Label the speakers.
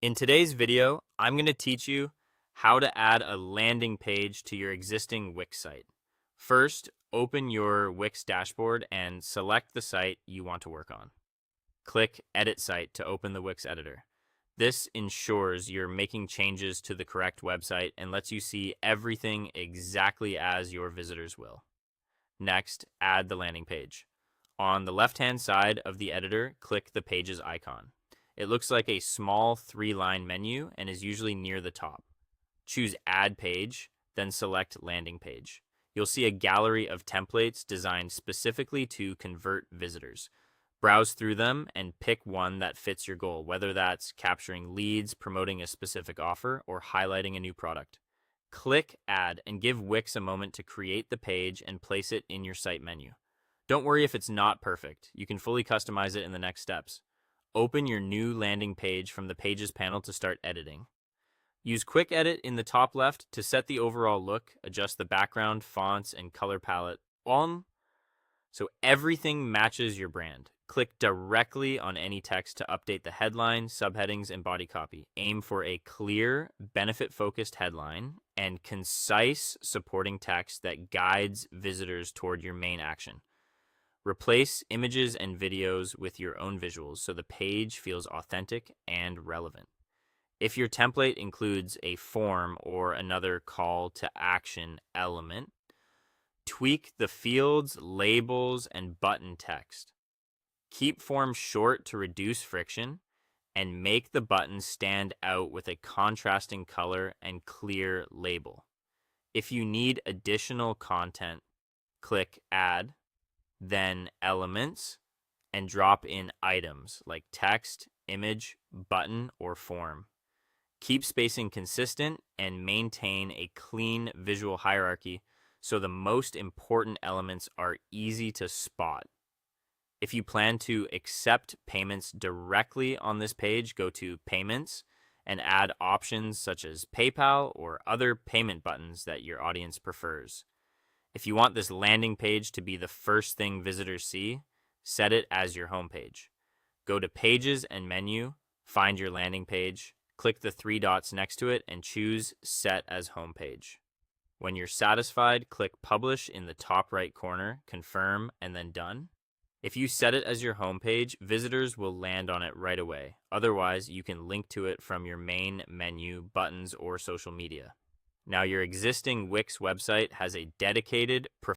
Speaker 1: In today's video, I'm going to teach you how to add a landing page to your existing Wix site. First, open your Wix dashboard and select the site you want to work on. Click Edit Site to open the Wix editor. This ensures you're making changes to the correct website and lets you see everything exactly as your visitors will. Next, add the landing page. On the left-hand side of the editor, click the Pages icon. It looks like a small 3-line menu and is usually near the top. Choose Add Page, then select Landing Page. You'll see a gallery of templates designed specifically to convert visitors. Browse through them and pick one that fits your goal, whether that's capturing leads, promoting a specific offer, or highlighting a new product. Click Add and give Wix a moment to create the page and place it in your site menu. Don't worry if it's not perfect. You can fully customize it in the next steps. Open your new landing page from the Pages panel to start editing. Use Quick Edit in the top left to set the overall look, adjust the background, fonts, and color palette so everything matches your brand. Click directly on any text to update the headline, subheadings, and body copy. Aim for a clear, benefit-focused headline and concise supporting text that guides visitors toward your main action. Replace images and videos with your own visuals so the page feels authentic and relevant. If your template includes a form or another call to action element, tweak the fields, labels, and button text. Keep forms short to reduce friction and make the buttons stand out with a contrasting color and clear label. If you need additional content, click Add, then Elements, and drop in items like text, image, button, or form. Keep spacing consistent and maintain a clean visual hierarchy so the most important elements are easy to spot. If you plan to accept payments directly on this page, go to Payments and add options such as PayPal or other payment buttons that your audience prefers. If you want this landing page to be the first thing visitors see, set it as your homepage. Go to Pages and Menu, find your landing page, click the 3 dots next to it, and choose Set as Homepage. When you're satisfied, click Publish in the top right corner, confirm, and then Done. If you set it as your homepage, visitors will land on it right away. Otherwise, you can link to it from your main menu, buttons, or social media. Now, your existing Wix website has a dedicated